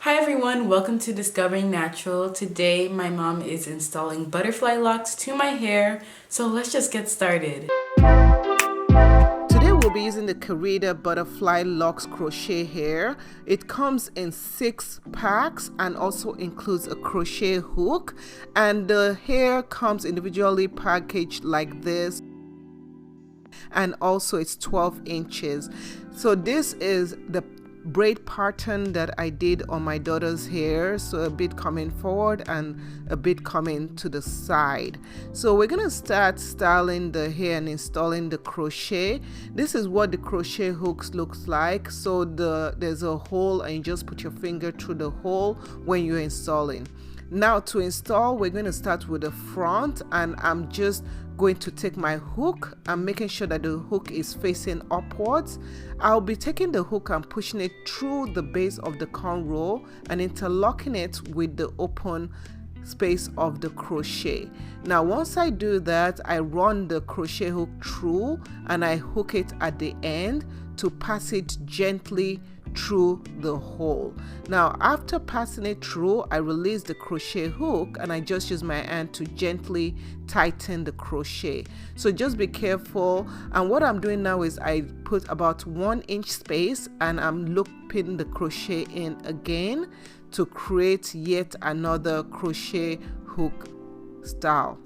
Hi everyone, welcome to Discovering Natural. Today my mom is installing butterfly locks to my hair, so let's just get started. Today we'll be using the Karida Butterfly Locs Crochet hair. It comes in 6 packs and also includes a crochet hook, and the hair comes individually packaged like this, and also it's 12 inches. So this is the braid pattern that I did on my daughter's hair, so a bit coming forward and a bit coming to the side. So we're gonna start styling the hair and installing the crochet. This is what the crochet hooks looks like. So there's a hole and you just put your finger through the hole when you're installing. Now to install, we're going to start with the front, and I'm just going to take my hook. I'm making sure that the hook is facing upwards. I'll be taking the hook and pushing it through the base of the cornrow and interlocking it with the open space of the crochet. Now once I do that, I run the crochet hook through and I hook it at the end to pass it gently through the hole. Now after passing it through, I release the crochet hook and I just use my hand to gently tighten the crochet. So just be careful. And what I'm doing now is I put about 1 inch space and I'm looping the crochet in again to create yet another crochet hook style.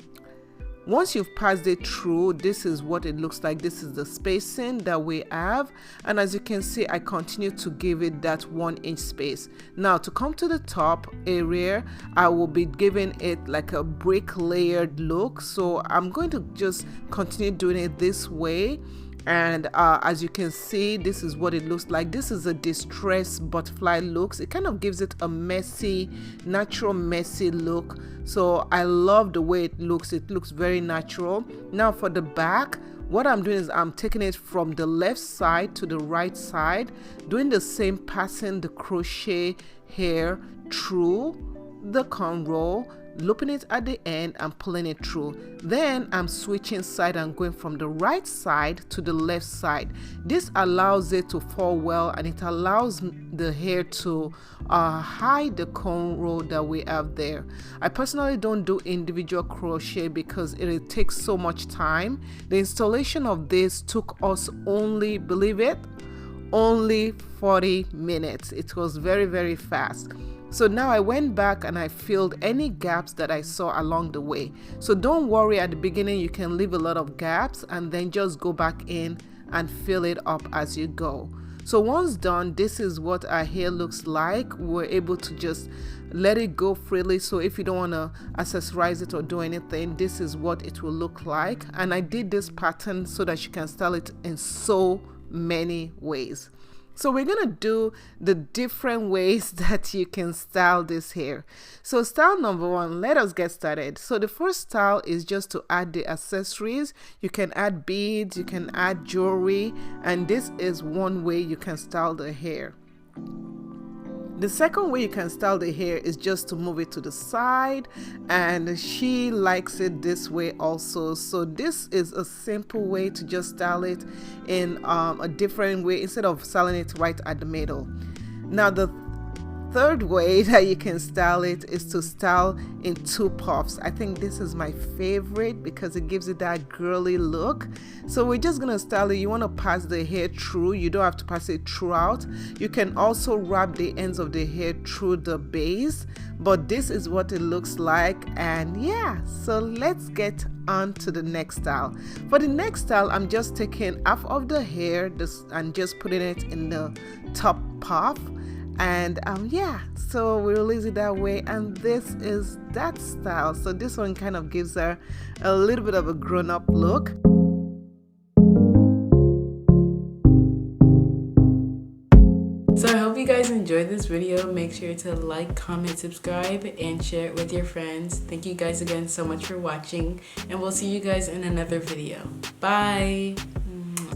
Once you've passed it through, this is what it looks like. This is the spacing that we have, and as you can see, I continue to give it that 1 inch space. Now to come to the top area, I will be giving it like a brick layered look, so I'm going to just continue doing it this way. And as you can see, this is what it looks like. This is a Distressed Butterfly Locs. It kind of gives it a messy, natural messy look. So I love the way it looks. It looks very natural. Now for the back, what I'm doing is I'm taking it from the left side to the right side, doing the same, passing the crochet hair through the cornrow, looping it at the end and pulling it through. Then I'm switching side and going from the right side to the left side. This allows it to fall well, and it allows the hair to hide the cornrow that we have there. I personally don't do individual crochet because it takes so much time. The installation of this took us only, believe it, only 40 minutes. It was very, very fast. So now I went back and I filled any gaps that I saw along the way. So don't worry, at the beginning you can leave a lot of gaps and then just go back in and fill it up as you go. So once done, this is what our hair looks like. We're able to just let it go freely. So if you don't want to accessorize it or do anything, this is what it will look like. And I did this pattern so that you can style it in so many ways. So we're going to do the different ways that you can style this hair. So style number 1, let us get started. So the first style is just to add the accessories. You can add beads, you can add jewelry, and this is one way you can style the hair. The second way you can style the hair is just to move it to the side, and she likes it this way also. So this is a simple way to just style it in a different way instead of styling it right at the middle. Now the third way that you can style it is to style in 2 puffs. I think this is my favorite because it gives it that girly look. So we're just gonna style it. You want to pass the hair through. You don't have to pass it throughout. You can also wrap the ends of the hair through the base, but this is what it looks like. And yeah, so let's get on to the next style. For the next style, I'm just taking half of the hair and just putting it in the top puff. And yeah, so we release it that way, and this is that style. So this one kind of gives her a little bit of a grown-up look. So I hope you guys enjoyed this video. Make sure to like, comment, subscribe, and share it with your friends. Thank you guys again so much for watching, and we'll see you guys in another video. Bye!